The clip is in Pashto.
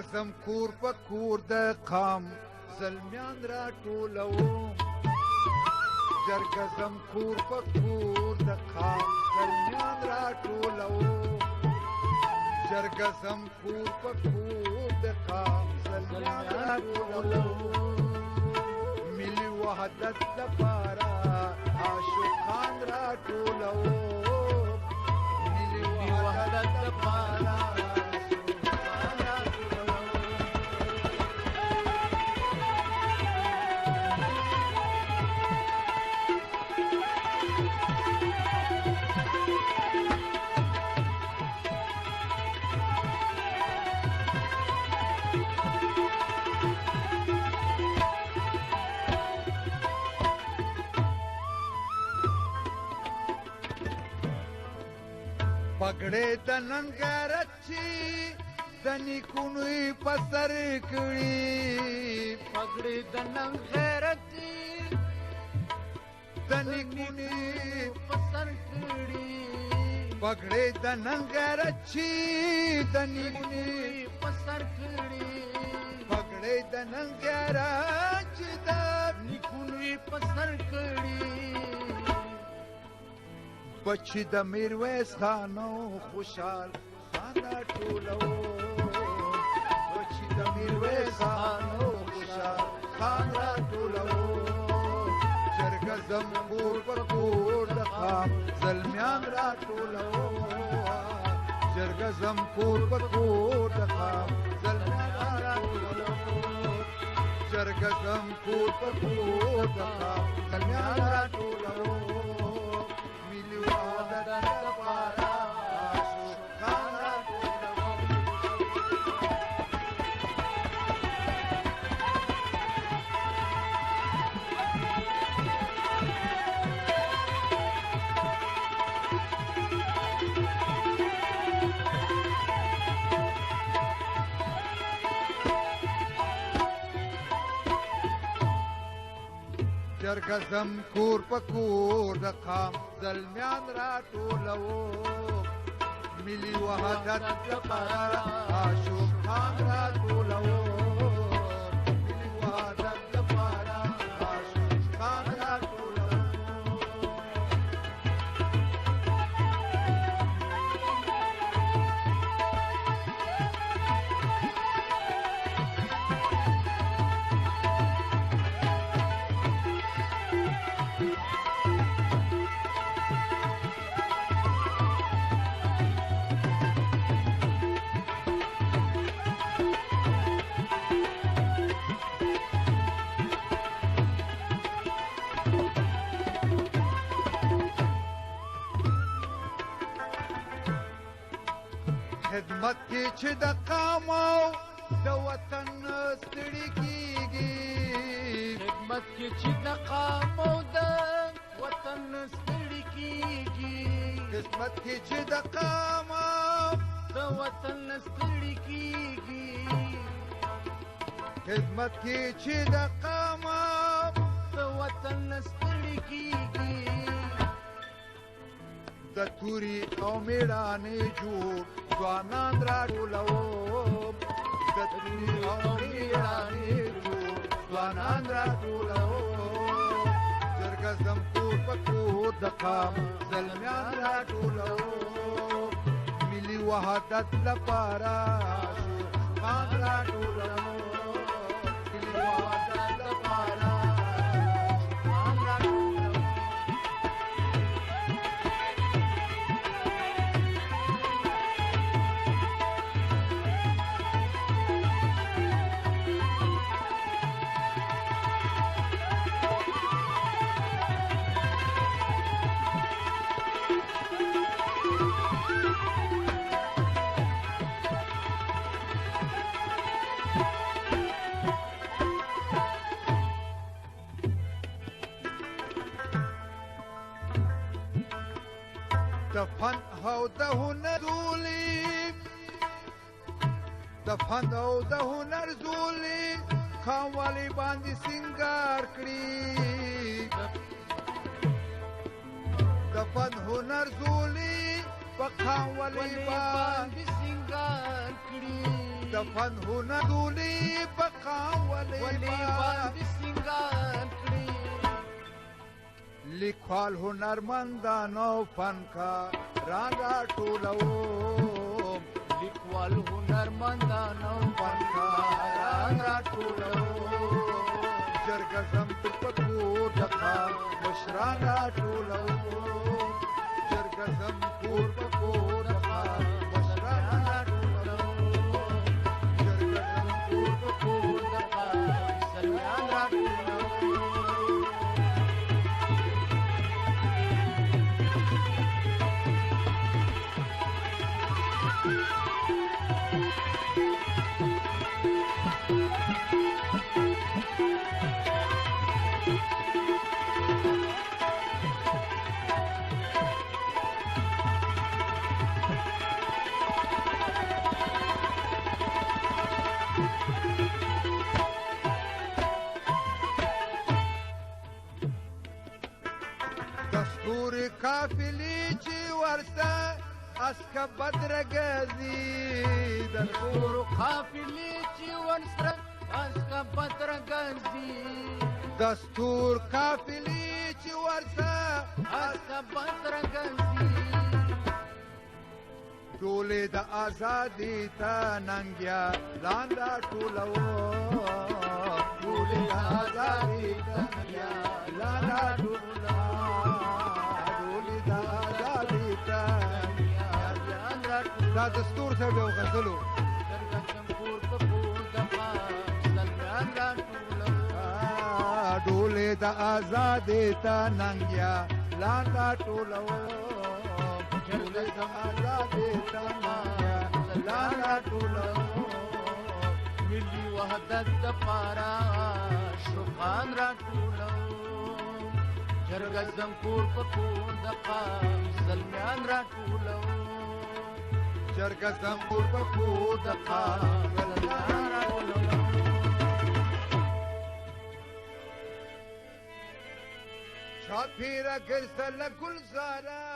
جرګزم کور په کور د قام زلمیان را ټولوم جرګزم کور په کور د قام زلمیان را ټولوم جرګزم کور په کور د قام زلمیان را ټولوم ملي وحدت لپاره عاشقان را ټولوم ملي وحدت لپاره پګړې د نن غیرت چې د نیکونو په سر کړي پګړې د نن غیرت چې د نیکونو په سر کړي پګړې د نن غیرت چې د نیکونو په سر کړي پګړې د نن غیرت چې د نیکونو په سر کړي بچی د میرویس خانو خوشحال خان را ټولوم بچی د میرویس خانو خوشحال خان را ټولوم جرګزم کور په کور د قام زلمیان را ټولوم جرګزم کور په کور د قام زلمیان را ټولوم جرګزم کور په کور د قام زلمیان را ټولوم جرګزم کور په کور د قام زلمیان را ټولوم ملي وحدت لپاره عاشقان را ټولوم ملي وحدت لپاره عاشقان را ټولوم خدمت کې چې د قام او د وطن ستړي کېږي خدمت کې چې د قام او د وطن ستړي کېږي خدمت کې چې د قام او د وطن ستړي کېږي خدمت کې چې د قام او د وطن ستړي کېږي د توري او میړانې جوړ ځوانان را ټولوم د توري او میړانې جوړ ځوانان را ټولوم جرګزم کور په کور د قام زلمیان را ټولوم ملي وحدت لپاره عاشقان را ټولوم ملي وحدت لپاره عاشقان را ټولوم د فن او د هنر زولي د فن او د هنر زولي خاموالي باندې سنگار کړي د فن هنر زولي په خاموالي باندې سنگار کړي د فن هنر دولی بقا ولی باندې سنگار کړی لیکوال هنرمندانو فنکاران راټولوم لیکوال هنرمندانو فنکاران راټولوم جرګه زم په کور دغه مشران راټولوم جرګه زم کور په کور دغه مشران راټولوم جرګه زم کور په کور دغه سلیان راټولوم دستور قافلی چې ورسه اسکه بدرګزي دستور قافلی چې ورسه اسکه بدرګزي دستور قافلی چې ورسه اسکه بدرګزي ټولې د آزادۍ ته ننګیا لاندې ټولو ټولې د آزادۍ ته ننګیا لاندې ټولو دا دستور صاحب یو غزلو ډولې د آزادۍ ته ننګیا لاندې ټولو ډولې د آزادۍ ته ننګیا لاندې ټولو ملي وحدت دپاره شوقان راټولو جرګه زم کور په کور دغه زلمیان راټولو جرګه زم کور په کور دغه زلمیان راټولو چاپېره ګرځېدله ګلزاره